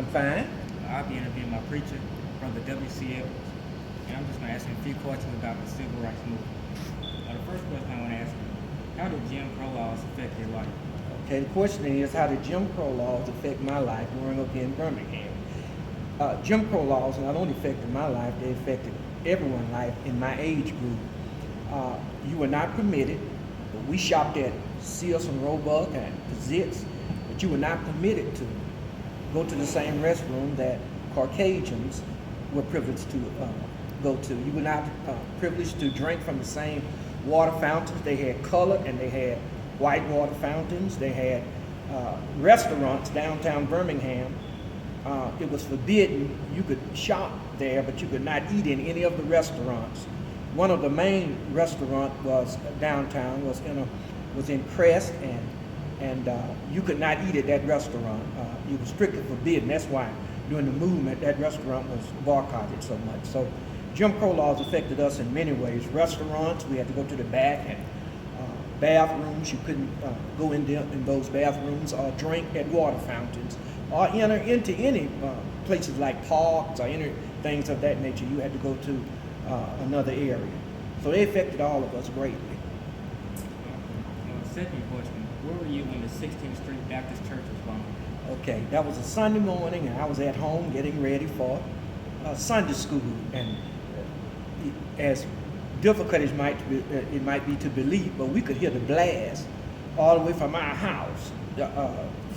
I'm fine. I'll be interviewing my preacher, Brother W.C. Edwards, and I'm just going to ask him a few questions about the civil rights movement. The first question I want to ask you, how did Jim Crow laws affect your life? Okay, the question is, how did Jim Crow laws affect my life growing up here in Birmingham? Jim Crow laws not only affected my life, they affected everyone's life in my age group. You were not permitted, but we shopped at Sears and Roebuck and Zitz, but you were not permitted to go to the same restroom that Caucasians were privileged to go to. You were not privileged to drink from the same water fountains. They had colored and they had white water fountains. They had restaurants downtown Birmingham. It was forbidden. You could shop there, but you could not eat in any of the restaurants. One of the main restaurants was downtown, was in Crest, and you could not eat at that restaurant. It was strictly forbidden. That's why during the movement that restaurant was boycotted so much. So Jim Crow laws affected us in many ways. Restaurants, we had to go to the back, and bathrooms, you couldn't go in those bathrooms or drink at water fountains or enter into any places like parks or any things of that nature. You had to go to another area. So they affected all of us greatly. Second question, where were you when the 16th Street Baptist Church was bombed? Okay, that was a Sunday morning, and I was at home getting ready for Sunday school. And as difficult as it might be to believe, but we could hear the blast all the way from our house,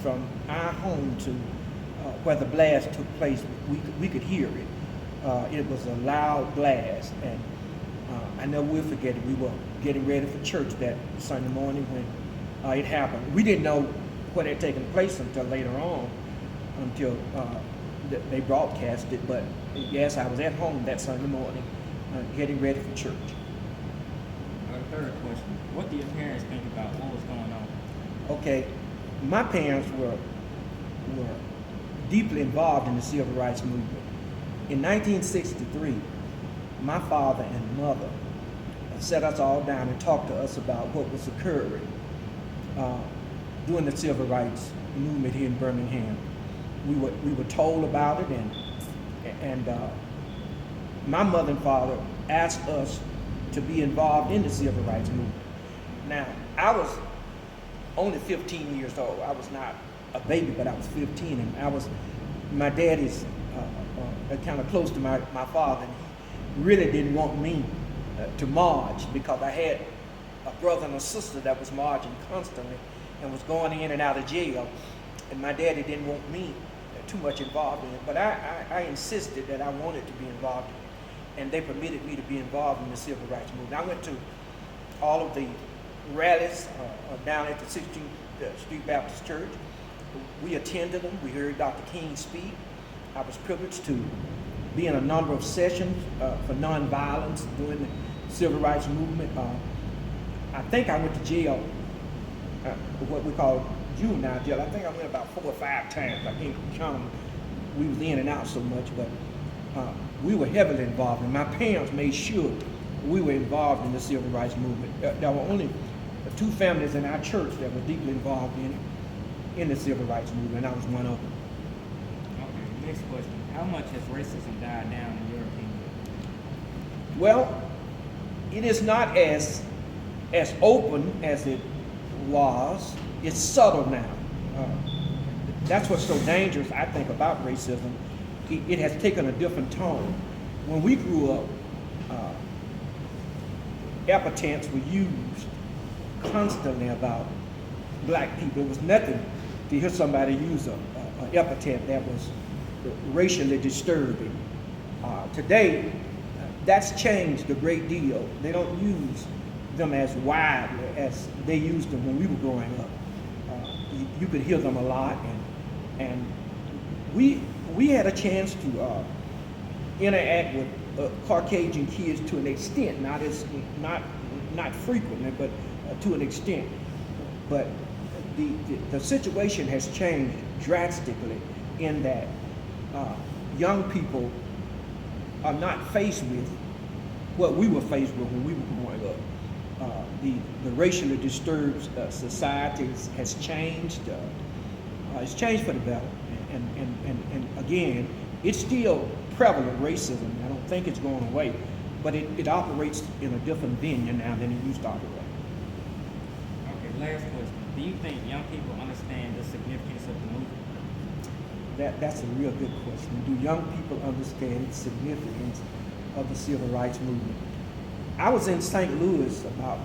from our home to where the blast took place. We could hear it. It was a loud blast, and I never will forget it. We were getting ready for church that Sunday morning when it happened. We didn't know what had taken place until later on, until they broadcast it. But yes, I was at home that Sunday morning getting ready for church. Third question, what do your parents think about what was going on? Okay, my parents were deeply involved in the civil rights movement. In 1963, my father and mother sat us all down and talked to us about what was occurring during the civil rights movement here in Birmingham. We were told about it, and my mother and father asked us to be involved in the civil rights movement. Now, I was only 15 years old. I was not a baby, but I was 15, and my dad is kind of close to my father, and he really didn't want me to march because I had a brother and a sister that was marching constantly and was going in and out of jail, and my daddy didn't want me too much involved in it, but I insisted that I wanted to be involved in it, and they permitted me to be involved in the civil rights movement. I went to all of the rallies down at the 16th Street Baptist Church. We attended them. We heard Dr. King speak. I was privileged to be in a number of sessions for nonviolence during the civil rights movement. I think I went to jail, what we call juvenile jail. I think I went about 4 or 5 times. I can't count them. We was in and out so much, but we were heavily involved, and my parents made sure we were involved in the civil rights movement. There were only 2 families in our church that were deeply involved in the civil rights movement, and I was one of them. Okay, next question. How much has racism died down in your opinion? Well, it is not as open as it was. It's subtle now. That's what's so dangerous, I think, about racism. It has taken a different tone. When we grew up, epithets were used constantly about black people. It was nothing to hear somebody use an epithet that was racially disturbing. Today, that's changed a great deal. They don't use them as widely as they used them when we were growing up. You could hear them a lot, and we had a chance to interact with Caucasian kids to an extent, not frequently, but to an extent. But the situation has changed drastically in that young people are not faced with what we were faced with when we were growing up. The racially disturbed society has changed. It's changed for the better, and again, it's still prevalent racism. I don't think it's going away, but it operates in a different venue now than it used to operate. Okay, last question. Do you think young people understand the significance of the movement? That's a real good question. Do young people understand the significance of the civil rights movement? I was in St. Louis about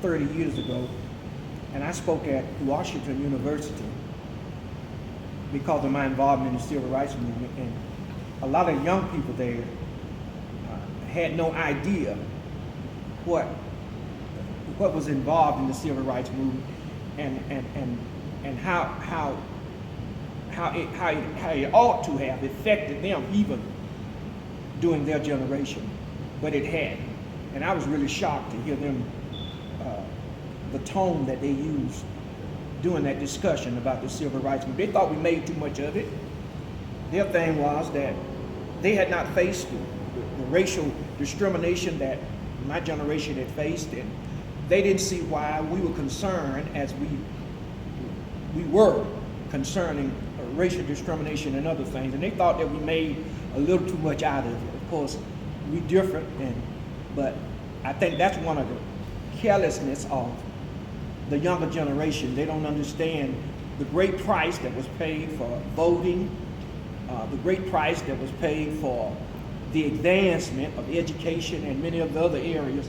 30 years ago, and I spoke at Washington University because of my involvement in the civil rights movement, and a lot of young people there had no idea what was involved in the civil rights movement and how it ought to have affected them even during their generation, but it had. And I was really shocked to hear them, the tone that they used during that discussion about the civil rights movement. They thought we made too much of it. Their thing was that they had not faced the racial discrimination that my generation had faced, and they didn't see why we were concerned as we were concerning racial discrimination and other things, and they thought that we made a little too much out of it. Of course, we different, but I think that's one of the carelessness of the younger generation. They don't understand the great price that was paid for voting, the great price that was paid for the advancement of education and many of the other areas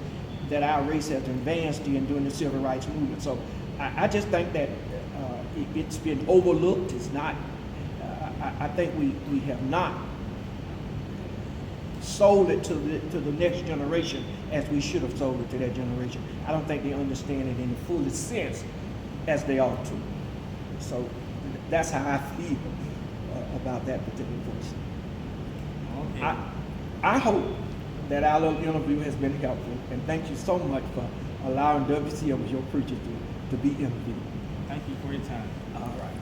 that our race has advanced in during the civil rights movement. So I just think that it's been overlooked. It's not, I think we have not sold it to the next generation as we should have sold it to that generation. I don't think they understand it in the fullest sense as they ought to. So that's how I feel about that particular question. Okay. I hope that our little interview has been helpful, and thank you so much for allowing WCM as your preacher to be interviewed. Thank you for your time. All right.